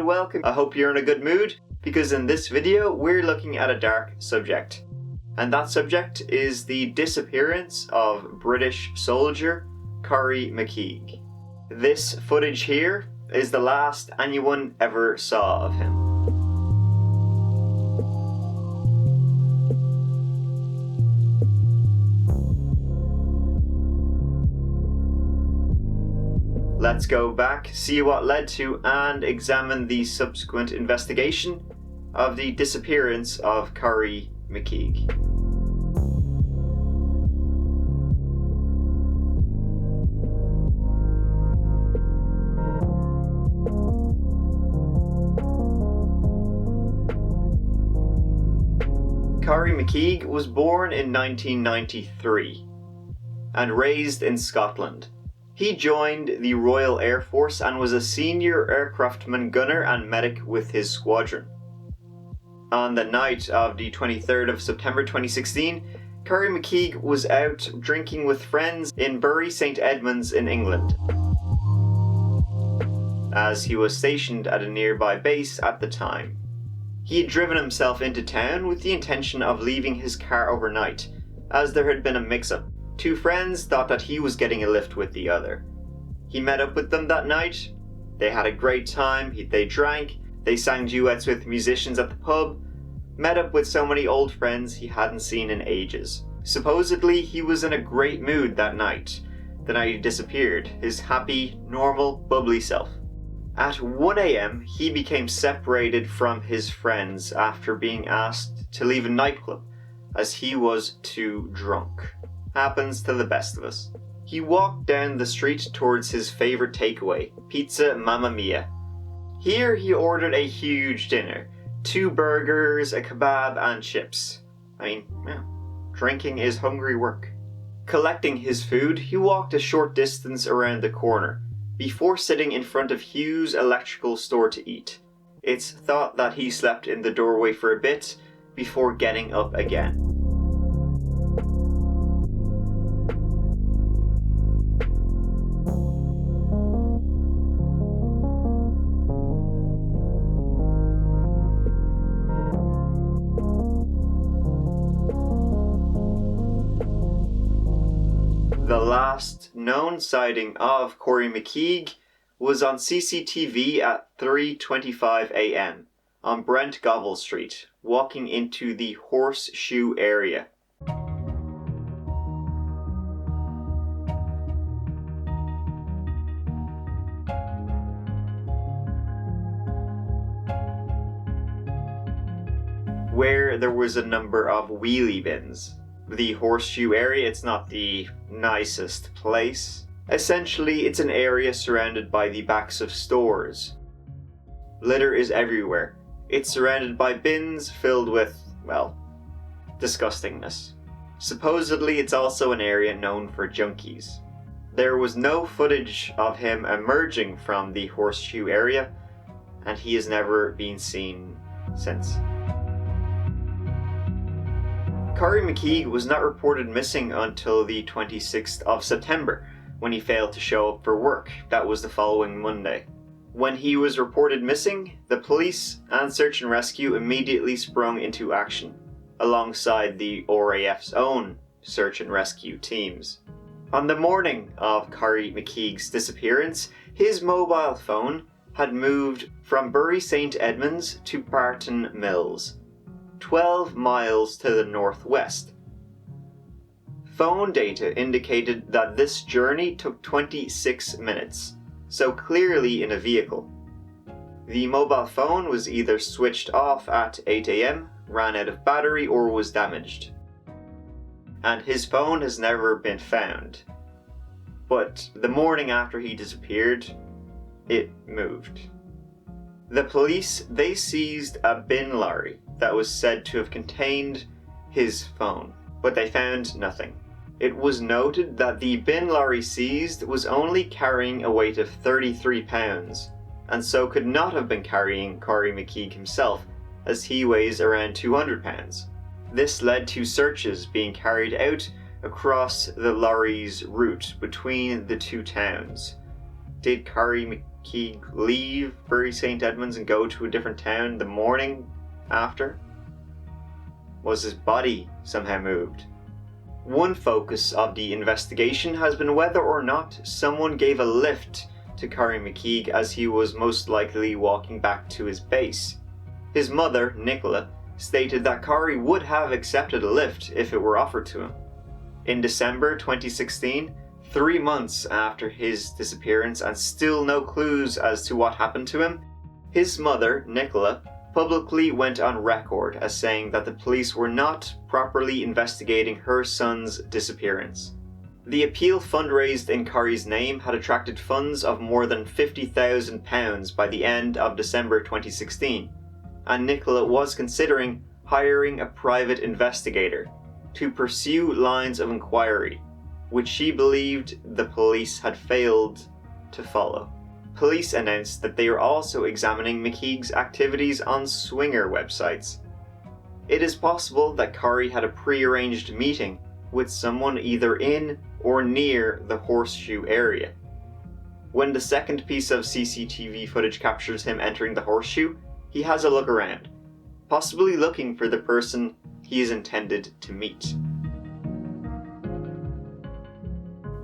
welcome. I hope you're in a good mood, because in this video we're looking at a dark subject. And that subject is the disappearance of British soldier Corrie McKeague. This footage here is the last anyone ever saw of him. Let's go back, see what led to, and examine the subsequent investigation of the disappearance of Corrie McKeague. Corrie McKeague was born in 1993 and raised in Scotland. He joined the Royal Air Force and was a senior aircraftman gunner and medic with his squadron. On the night of the 23rd of September 2016, Corrie McKeague was out drinking with friends in Bury St Edmunds in England, as he was stationed at a nearby base at the time. He had driven himself into town with the intention of leaving his car overnight, as there had been a mix-up. Two friends thought that he was getting a lift with the other. He met up with them that night. They had a great time. They drank. They sang duets with musicians at the pub. Met up with so many old friends he hadn't seen in ages. Supposedly, he was in a great mood that night. The night he disappeared, his happy, normal, bubbly self. At 1 a.m, he became separated from his friends after being asked to leave a nightclub as he was too drunk. Happens to the best of us. He walked down the street towards his favorite takeaway, Pizza Mamma Mia. Here he ordered a huge dinner, 2 burgers, a kebab and chips. Drinking is hungry work. Collecting his food, he walked a short distance around the corner before sitting in front of Hugh's electrical store to eat. It's thought that he slept in the doorway for a bit before getting up again. The last known sighting of Corrie McKeague was on CCTV at 3:25 a.m. on Brent Govell Street, walking into the Horseshoe area. Where there was a number of wheelie bins. The Horseshoe area, it's not the nicest place. Essentially, it's an area surrounded by the backs of stores. Litter is everywhere. It's surrounded by bins filled with, disgustingness. Supposedly, it's also an area known for junkies. There was no footage of him emerging from the Horseshoe area, and he has never been seen since. Corrie McKeague was not reported missing until the 26th of September, when he failed to show up for work. That was the following Monday. When he was reported missing, the police and search and rescue immediately sprung into action, alongside the RAF's own search and rescue teams. On the morning of Corrie McKeague's disappearance, his mobile phone had moved from Bury St Edmunds to Barton Mills, 12 miles to the northwest. Phone data indicated that this journey took 26 minutes, so clearly in a vehicle. The mobile phone was either switched off at 8 a.m, ran out of battery, or was damaged. And his phone has never been found. But the morning after he disappeared, it moved. The police, they seized a bin lorry that was said to have contained his phone, but they found nothing. It was noted that the bin lorry seized was only carrying a weight of 33 pounds, and so could not have been carrying Corrie McKeague himself, as he weighs around 200 pounds. This led to searches being carried out across the lorry's route between the two towns. Did Corrie McKeague leave Bury St. Edmunds and go to a different town the morning after? Was his body somehow moved? One focus of the investigation has been whether or not someone gave a lift to Corrie McKeague as he was most likely walking back to his base. His mother, Nicola, stated that Corrie would have accepted a lift if it were offered to him. In December 2016, 3 months after his disappearance and still no clues as to what happened to him, his mother, Nicola, publicly went on record as saying that the police were not properly investigating her son's disappearance. The appeal fundraised in Corrie's name had attracted funds of more than £50,000 by the end of December 2016, and Nicola was considering hiring a private investigator to pursue lines of inquiry, which she believed the police had failed to follow. Police announced that they are also examining McKeague's activities on swinger websites. It is possible that Corrie had a pre-arranged meeting with someone either in or near the Horseshoe area. When the second piece of CCTV footage captures him entering the Horseshoe, he has a look around, possibly looking for the person he is intended to meet.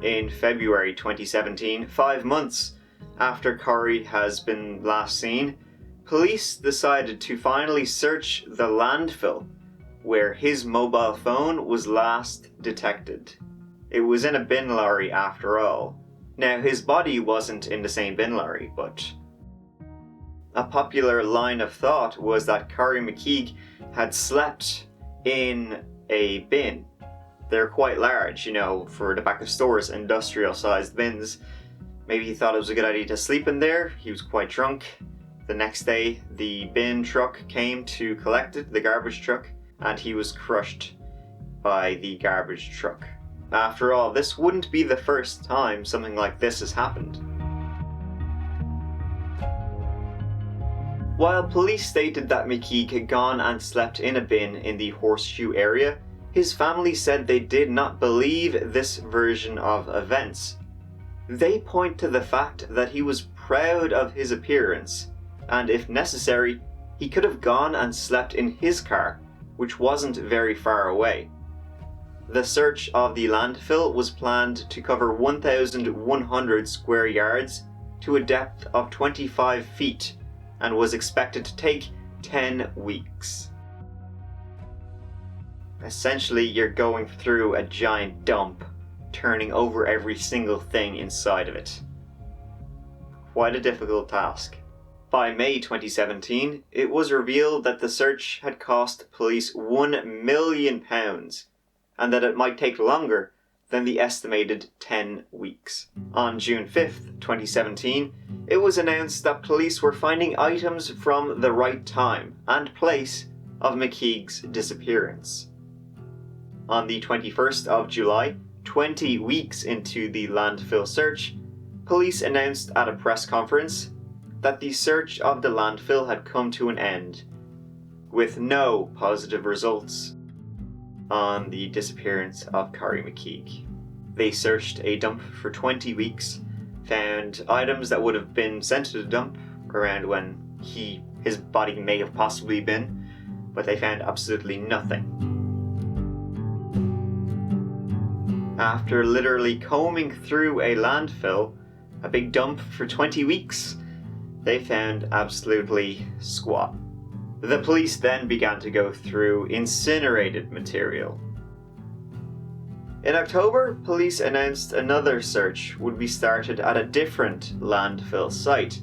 In February 2017, 5 months after Corrie has been last seen, police decided to finally search the landfill where his mobile phone was last detected. It was in a bin lorry after all. Now, his body wasn't in the same bin lorry, but a popular line of thought was that Corrie McKeague had slept in a bin. They're quite large, for the back of stores, industrial-sized bins. Maybe he thought it was a good idea to sleep in there. He was quite drunk. The next day, the bin truck came to collect it, the garbage truck, and he was crushed by the garbage truck. After all, this wouldn't be the first time something like this has happened. While police stated that McKeague had gone and slept in a bin in the Horseshoe area, his family said they did not believe this version of events. They point to the fact that he was proud of his appearance, and if necessary, he could have gone and slept in his car, which wasn't very far away. The search of the landfill was planned to cover 1,100 square yards to a depth of 25 feet and was expected to take 10 weeks. Essentially, you're going through a giant dump, turning over every single thing inside of it. Quite a difficult task. By May 2017, it was revealed that the search had cost police £1 million and that it might take longer than the estimated 10 weeks. On June 5th, 2017, it was announced that police were finding items from the right time and place of McKeague's disappearance. On the 21st of July, 20 weeks into the landfill search, police announced at a press conference that the search of the landfill had come to an end, with no positive results on the disappearance of Corrie McKeague. They searched a dump for 20 weeks, found items that would have been sent to the dump around when his body may have possibly been, but they found absolutely nothing. After literally combing through a landfill, a big dump for 20 weeks, they found absolutely squat. The police then began to go through incinerated material. In October, police announced another search would be started at a different landfill site.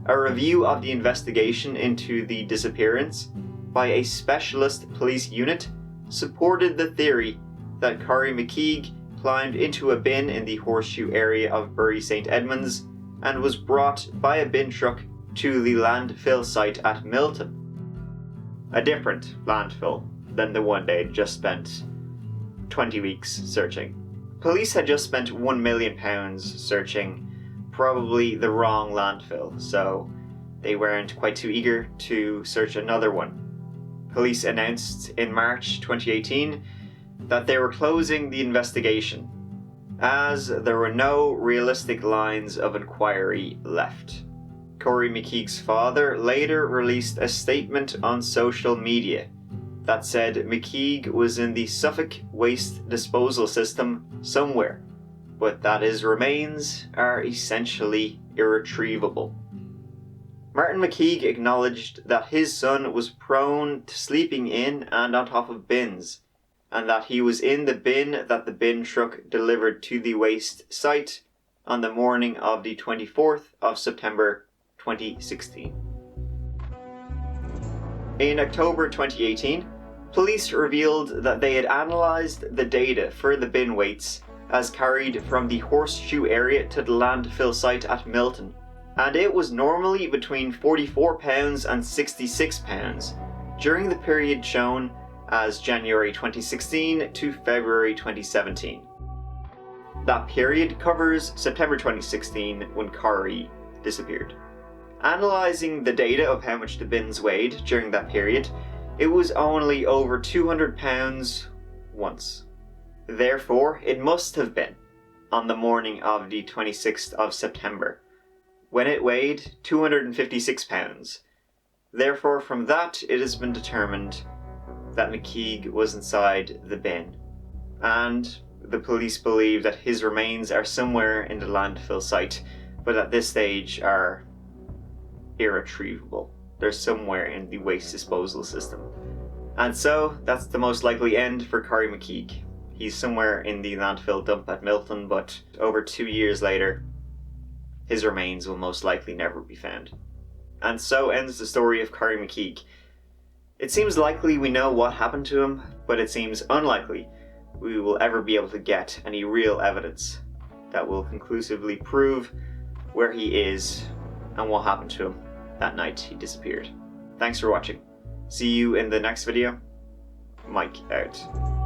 A review of the investigation into the disappearance by a specialist police unit supported the theory that Corrie McKeague climbed into a bin in the Horseshoe area of Bury St. Edmunds and was brought by a bin truck to the landfill site at Milton. A different landfill than the one they had just spent 20 weeks searching. Police had just spent £1 million searching probably the wrong landfill, so they weren't quite too eager to search another one. Police announced in March 2018 that they were closing the investigation. as there were no realistic lines of inquiry left. Corrie McKeague's father later released a statement on social media that said McKeague was in the Suffolk waste disposal system somewhere, but that his remains are essentially irretrievable. Martin McKeague acknowledged that his son was prone to sleeping in and on top of bins, and that he was in the bin that the bin truck delivered to the waste site on the morning of the 24th of September 2016. In October 2018, police revealed that they had analysed the data for the bin weights as carried from the horseshoe area to the landfill site at Milton, and it was normally between £44 and £66 during the period shown as January 2016 to February 2017. That period covers September 2016 when Corrie disappeared. Analysing the data of how much the bins weighed during that period, it was only over £200 once. Therefore, it must have been on the morning of the 26th of September, when it weighed £256. Therefore, from that, it has been determined that McKeague was inside the bin, and the police believe that his remains are somewhere in the landfill site, but at this stage are irretrievable. They're somewhere in the waste disposal system. And so, that's the most likely end for Corrie McKeague. He's somewhere in the landfill dump at Milton, but over 2 years later, his remains will most likely never be found. And so ends the story of Corrie McKeague. It seems likely we know what happened to him, but it seems unlikely we will ever be able to get any real evidence that will conclusively prove where he is and what happened to him that night he disappeared. Thanks for watching. See you in the next video. Mike out.